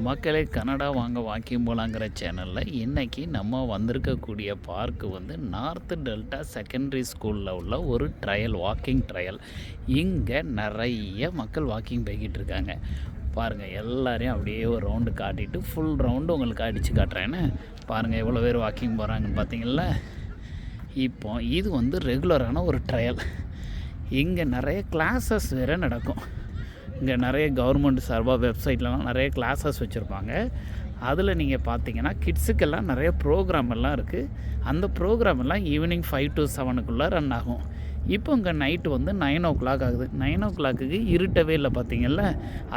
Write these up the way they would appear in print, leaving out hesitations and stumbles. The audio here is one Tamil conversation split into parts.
மக்களே, கனடா வாங்க வாக்கிங் போகலாங்கிற சேனலில் இன்றைக்கி நம்ம வந்திருக்கக்கூடிய பார்க்கு வந்து நார்த் டெல்டா செகண்டரி ஸ்கூலில் உள்ள ஒரு ட்ரையல், வாக்கிங் ட்ரையல். இங்கே நிறைய மக்கள் வாக்கிங் போய்கிட்டு இருக்காங்க. பாருங்கள், எல்லாரையும் அப்படியே ஒரு ரவுண்டு காட்டிட்டு ஃபுல் ரவுண்டு உங்களுக்கு அடித்து காட்டுறேன்னு. பாருங்கள் எவ்வளோ பேர் வாக்கிங் போகிறாங்கன்னு பார்த்தீங்களா. இப்போ இது வந்து ரெகுலரான ஒரு ட்ரையல். இங்கே நிறைய கிளாஸஸ் வேறு நடக்கும். இங்கே நிறைய கவர்மெண்ட் சார்பாக வெப்சைட்லலாம் நிறைய கிளாஸஸ் வச்சுருப்பாங்க. அதில் நீங்கள் பார்த்தீங்கன்னா கிட்ஸுக்கெல்லாம் நிறைய ப்ரோக்ராம் எல்லாம் இருக்குது. அந்த ப்ரோக்ராம் எல்லாம் ஈவினிங் 5 to 7 ரன் ஆகும். இப்போ இங்கே நைட்டு வந்து 9 o'clock ஆகுது. 9 o'clock இருட்டவே இல்லை பார்த்தீங்கல்ல.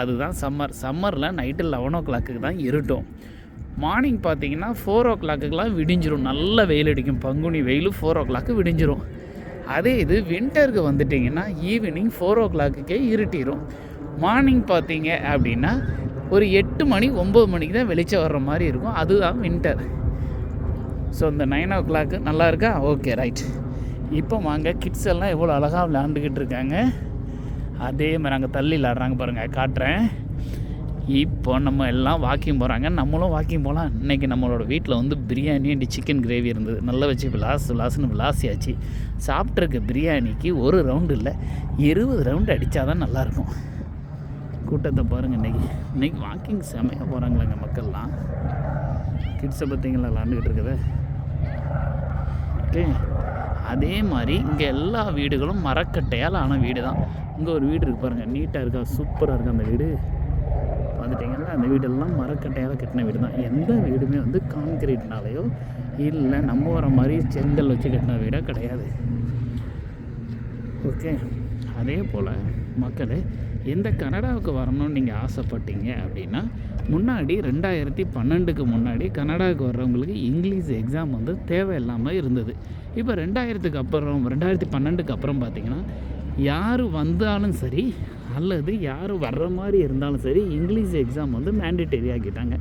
அதுதான் சம்மரில் நைட்டு 11 o'clock தான் இருட்டும். மார்னிங் பார்த்தீங்கன்னா 4 o'clock விடிஞ்சிரும். நல்ல வெயில் அடிக்கும், பங்குனி வெயில். 4 o'clock விடிஞ்சிரும். அதே இது வின்டருக்கு வந்துட்டிங்கன்னா ஈவினிங் 4 o'clock இருட்டிடும். மார்னிங் பார்த்தீங்க அப்படின்னா ஒரு 8 மணி 9 மணிக்கு தான் வெளிச்சம் வர்ற மாதிரி இருக்கும். அதுதான் வின்டர். ஸோ இந்த 9 o'clock நல்லா இருக்கா? Okay, right. இப்போ வாங்க, கிட்ஸ் எல்லாம் எவ்வளோ அழகாக விளையாண்டுக்கிட்டு இருக்காங்க. அதே மாதிரி அங்கே தள்ளி விளாட்றாங்க பாருங்கள், காட்டுறேன். இப்போ நம்ம எல்லாம் வாக்கிங் போகிறாங்க, நம்மளும் வாக்கிங் போகலாம். இன்றைக்கி நம்மளோட வீட்டில் வந்து பிரியாணி அண்ட் சிக்கன் கிரேவி இருந்தது. நல்லா வச்சு விளாசுன்னு விளாசியாச்சு. சாப்பிட்ருக்க பிரியாணிக்கு ஒரு ரவுண்டு இல்லை, 20 ரவுண்டு அடித்தா தான் நல்லாயிருக்கும். கூட்டத்தை பாருங்கள். இன்றைக்கி வாக்கிங் செமையாக போகிறாங்களேங்க மக்கள்லாம். கிட்ஸை பார்த்தீங்களா விளாண்டுக்கிட்டு இருக்குது. ஓகே, அதே மாதிரி இங்கே எல்லா வீடுகளும் மரக்கட்டையால் ஆன வீடு தான். இங்கே ஒரு வீடு இருக்குது பாருங்கள், நீட்டாக இருக்கா, சூப்பராக இருக்குது அந்த வீடு. பார்த்துட்டிங்கன்னா அந்த வீடெல்லாம் மரக்கட்டையால் கட்டின வீடு தான். எந்த வீடுமே வந்து கான்கிரீட்னாலேயோ இல்லை நம்ம வர மாதிரி செங்கல் வச்சு கட்டின வீடாக கிடையாது. ஓகே, அதே போல் மக்களே, இந்த கனடாவுக்கு வரணும்னு நீங்கள் ஆசைப்பட்டீங்க அப்படின்னா, முன்னாடி 2012க்கு முன்னாடி கனடாவுக்கு வர்றவங்களுக்கு இங்கிலீஷ் எக்ஸாம் வந்து தேவையில்லாமல் இருந்தது. இப்போ 2012க்கு அப்புறம் பார்த்திங்கன்னா, யார் வந்தாலும் சரி அல்லது யார் வர்ற மாதிரி இருந்தாலும் சரி, இங்கிலீஷ் எக்ஸாம் வந்து மேண்டேட்டரி ஆக்கிட்டாங்க.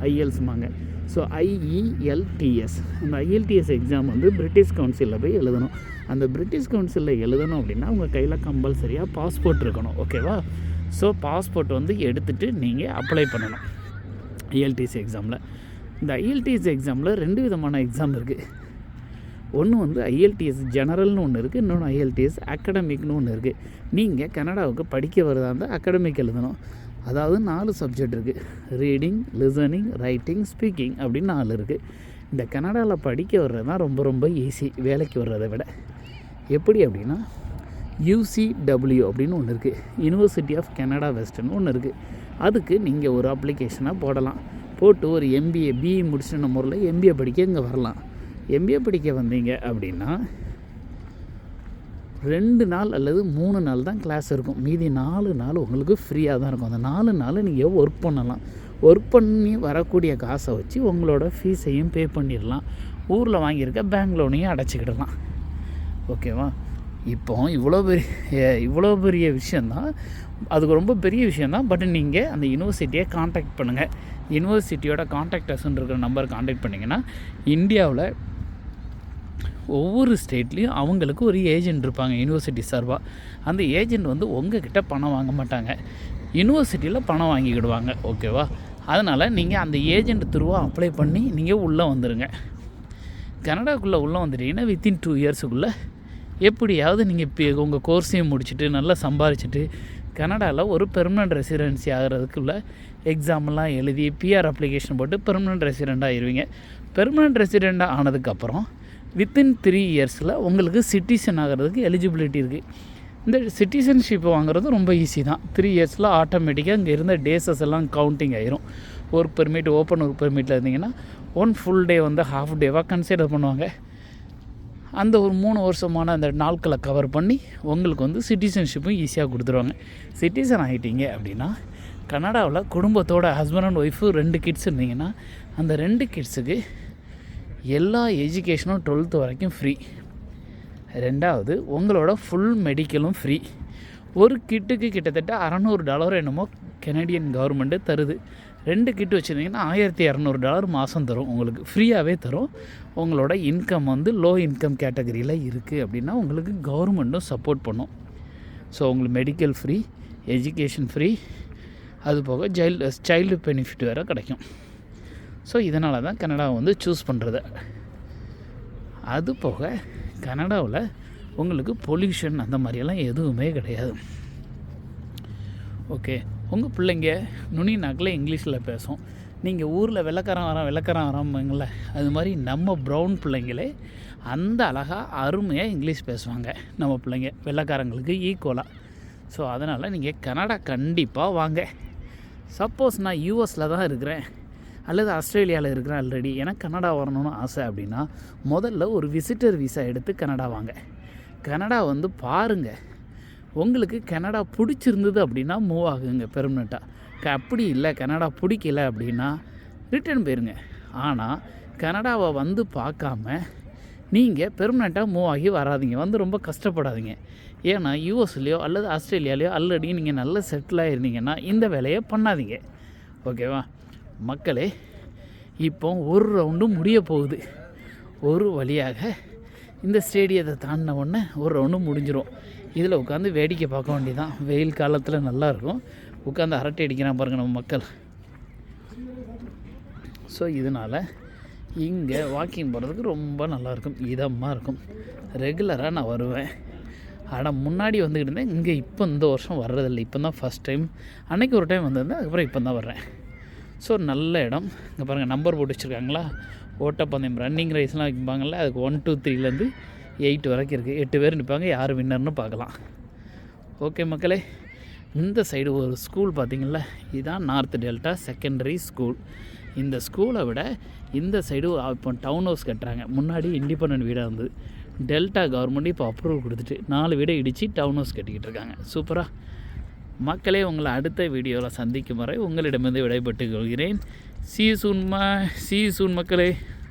ஐஎல்ஸ்மாங்க. ஸோ IELTS, அந்த IELTS எக்ஸாம் வந்து பிரிட்டிஷ் கவுன்சிலில் போய் எழுதணும். அந்த பிரிட்டிஷ் கவுன்சிலில் எழுதணும் அப்படின்னா உங்கள் கையில் கம்பல்சரியாக பாஸ்போர்ட் இருக்கணும். ஓகேவா? ஸோ பாஸ்போர்ட் வந்து எடுத்துகிட்டு நீங்கள் அப்ளை பண்ணணும் IELTS எக்ஸாமில். இந்த IELTS எக்ஸாமில் 2 விதமான எக்ஸாம் இருக்குது. ஒன்று வந்து IELTS ஜெனரல்னு ஒன்று இருக்குது, இன்னொன்று IELTS அகடமிக்னு ஒன்று இருக்குது. நீங்கள் கனடாவுக்கு படிக்க வரதா இருந்தால் அகடமிக் எழுதணும். அதாவது 4 சப்ஜெக்ட் இருக்குது. ரீடிங், லிசனிங், ரைட்டிங், ஸ்பீக்கிங் அப்படின்னு 4 இருக்குது. இந்த கனடாவில் படிக்க வர்றது தான் ரொம்ப ரொம்ப ஈஸி வேலைக்கு வர்றதை விட. எப்படி அப்படின்னா, UCW அப்படின்னு ஒன்று இருக்குது, யூனிவர்சிட்டி ஆஃப் கனடா வெஸ்டர்ன் ஒன்று இருக்குது. அதுக்கு நீங்கள் ஒரு அப்ளிகேஷனாக போடலாம். போட்டு ஒரு MBA, BE முடிச்சுட்டு நம்ம ஊரில் MBA படிக்க இங்கே வரலாம். MBA படிக்க வந்தீங்க அப்படின்னா 2 நாள் அல்லது 3 நாள் தான் கிளாஸ் இருக்கும். மீதி 4 நாள் உங்களுக்கு ஃப்ரீயாக தான் இருக்கும். அந்த 4 நாள் நீங்கள் ஒர்க் பண்ணலாம். ஒர்க் பண்ணி வரக்கூடிய காசை வச்சு உங்களோட ஃபீஸையும் பே பண்ணிடலாம். ஊரில் வாங்கியிருக்க பேங்க் லோனையும் அடைச்சிக்கிடலாம். ஓகேவா? இப்போ இவ்வளோ பெரிய விஷயந்தான். அதுக்கு ரொம்ப பெரிய விஷயந்தான். பட் நீங்கள் அந்த யூனிவர்சிட்டியை காண்டாக்ட் பண்ணுங்கள். யூனிவர்சிட்டியோட காண்டாக்ட் அஸ்ன்னு இருக்கிற நம்பர் காண்டாக்ட் பண்ணிங்கன்னா, இந்தியாவில் ஒவ்வொரு ஸ்டேட்லேயும் அவங்களுக்கு ஒரு ஏஜென்ட் இருப்பாங்க யூனிவர்சிட்டி சார்பாக. அந்த ஏஜென்ட் வந்து உங்ககிட்ட பணம் வாங்க மாட்டாங்க, யூனிவர்சிட்டியில் பணம் வாங்கிக்கிடுவாங்க. ஓகேவா? அதனால் நீங்கள் அந்த ஏஜென்ட் த்ரூவாக அப்ளை பண்ணி நீங்கள் உள்ளே வந்துடுங்க. கனடாக்குள்ளே உள்ளே வந்துட்டீங்கன்னா வித்தின் 2 இயர்ஸுக்குள்ளே எப்படியாவது நீங்கள் இப்போ உங்கள் கோர்ஸையும் முடிச்சுட்டு நல்லா சம்பாரிச்சிட்டு கனடாவில் ஒரு பெர்மனண்ட் ரெசிடென்சி ஆகிறதுக்குள்ள எக்ஸாம்லாம் எழுதி பிஆர் அப்ளிகேஷன் போட்டு பெர்மனண்ட் ரெசிடெண்ட் ஆகிடுவீங்க. பெர்மனண்ட் ரெசிடெண்ட்டாக ஆனதுக்கப்புறம் வித்தின் 3 இயர்ஸில் உங்களுக்கு சிட்டிசன் ஆகிறதுக்கு எலிஜிபிலிட்டி இருக்குது. இந்த சிட்டிசன்ஷிப் வாங்குறது ரொம்ப ஈஸி தான். 3 இயர்ஸில் ஆட்டோமேட்டிக்காக இங்கே இருந்த டேஸஸ் எல்லாம் கவுண்டிங் ஆகிரும். ஒர்க் பெர்மிட், ஓப்பன் ஒர்க் பெர்மிட்டில் இருந்தீங்கன்னா 1 ஃபுல் டே வந்து ஹாஃப் டேவாக கன்சிடர் பண்ணுவாங்க. அந்த ஒரு 3 வருஷமான அந்த நாட்களை கவர் பண்ணி உங்களுக்கு வந்து சிட்டிசன்ஷிப்பும் ஈஸியாக கொடுத்துருவாங்க. சிட்டிசன் ஆகிட்டீங்க அப்படின்னா கனடாவில் குடும்பத்தோட ஹஸ்பண்ட் அண்ட் ஒய்ஃபு 2 கிட்ஸ் இருந்தீங்கன்னா அந்த 2 கிட்ஸுக்கு எல்லா எஜுகேஷனும் 12th வரைக்கும் ஃப்ரீ. 2வது உங்களோட ஃபுல் மெடிக்கலும் ஃப்ரீ. ஒரு கிட்டுக்கு கிட்டத்தட்ட $600 என்னமோ கெனடியன் கவர்மெண்ட்டு தருது. 2 கிட்டு வச்சுருந்தீங்கன்னா $1200 மாதம் தரும். உங்களுக்கு ஃப்ரீயாகவே தரும். உங்களோட இன்கம் வந்து லோ இன்கம் கேட்டகரியில் இருக்குது அப்படின்னா உங்களுக்கு கவர்மெண்ட்டும் சப்போர்ட் பண்ணும். ஸோ உங்களுக்கு மெடிக்கல் ஃப்ரீ, எஜுகேஷன் ஃப்ரீ, அது போக சைல்டு பெனிஃபிட் வேறு கிடைக்கும். ஸோ இதனால தான் கனடாவை வந்து சூஸ் பண்ணுறது. அது போக கனடாவில் உங்களுக்கு பொல்யூஷன் அந்த மாதிரியெல்லாம் எதுவுமே கிடையாது. ஓகே, உங்கள் பிள்ளைங்க நுனி நாக்கில் இங்கிலீஷில் பேசும். நீங்கள் ஊரில் வெள்ளைக்காரன் வராமங்கள, அது மாதிரி நம்ம ப்ரௌன் பிள்ளைங்களே அந்த அழகாக அருமையாக இங்கிலீஷ் பேசுவாங்க நம்ம பிள்ளைங்க வெள்ளைக்காரங்களுக்கு ஈக்குவலாக. ஸோ அதனால் நீங்கள் கனடா கண்டிப்பாக வாங்க. சப்போஸ் நான் யூஎஸில் தான் இருக்கிறேன் அல்லது ஆஸ்திரேலியாவில் இருக்கிறேன் ஆல்ரெடி, எனக்கு கனடா வரணும்னு ஆசை அப்படின்னா முதல்ல ஒரு விசிட்டர் விசா எடுத்து கனடா வாங்க. கனடா வந்து பாருங்கள். உங்களுக்கு கனடா பிடிச்சிருந்தது அப்படின்னா மூவ் ஆகுங்க பெர்மனெண்ட்டாக. அப்படி இல்லை கனடா பிடிக்கல அப்படின்னா ரிட்டர்ன் போயிருங்க. ஆனால் கனடாவை வந்து பார்க்காம நீங்கள் பெர்மனெண்ட்டாக மூவ் ஆகி வராதிங்க, வந்து ரொம்ப கஷ்டப்படாதீங்க. ஏன்னா யூஎஸ்லேயோ அல்லது ஆஸ்திரேலியாலேயோ ஆல்ரெடி நீங்கள் நல்ல செட்டில் ஆகிருந்தீங்கன்னா இந்த வேலையை பண்ணாதீங்க. ஓகேவா மக்களே? இப்போ ஒரு ரவுண்டு முடிய போகுது. ஒரு வழியாக இந்த ஸ்டேடியத்தை தாண்டின உடனே ஒரு ரவுண்டு முடிஞ்சிடும். இதில் உட்காந்து வேடிக்கை பார்க்க வேண்டியதான். வெயில் காலத்தில் நல்லாயிருக்கும், உட்காந்து அரட்டை அடிக்கிறான் பாருங்கள் நம்ம மக்கள். ஸோ இதனால் இங்கே வாக்கிங் போகிறதுக்கு ரொம்ப நல்லாயிருக்கும், இதமாக இருக்கும். ரெகுலராக நான் வருவேன். ஆனால் முன்னாடி வந்துக்கிட்டு இருந்தேன். இங்கே இப்போ இந்த வருஷம் வர்றதில்லை, இப்போ தான் ஃபஸ்ட் டைம். அன்றைக்கி ஒரு டைம் வந்திருந்தேன், அதுக்கப்புறம் இப்போ தான் வர்றேன். ஸோ நல்ல இடம். இங்கே பாருங்கள் நம்பர் போட்டு வச்சுருக்காங்களா. ஓட்டப்பந்தயம் ரன்னிங் ரேஸ்லாம் வைப்பாங்கள்ல, அதுக்கு 1 2 3லேருந்து 8 வரைக்கும் இருக்குது. 8 பேர் நிற்பாங்க, யார் வின்னர்னு பார்க்கலாம். ஓகே மக்களே, இந்த சைடு ஒரு ஸ்கூல் பார்த்திங்களா, இதுதான் நார்த் டெல்டா செகண்டரி ஸ்கூல். இந்த ஸ்கூலை விட இந்த சைடு இப்போ டவுன் ஹவுஸ் கட்டுறாங்க. முன்னாடி இண்டிபெண்டன்ட் வீடாக இருந்தது. டெல்டா கவர்மெண்ட் இப்போ அப்ரூவல் கொடுத்துட்டு 4 வீடை இடித்து டவுன் ஹவுஸ் கட்டிக்கிட்டு இருக்காங்க. சூப்பராக மக்களே, உங்களை அடுத்த வீடியோவில் சந்திக்கும் வரை உங்களிடமிருந்து விடைபெற்றுக் கொள்கிறேன். See you soon மக்களே.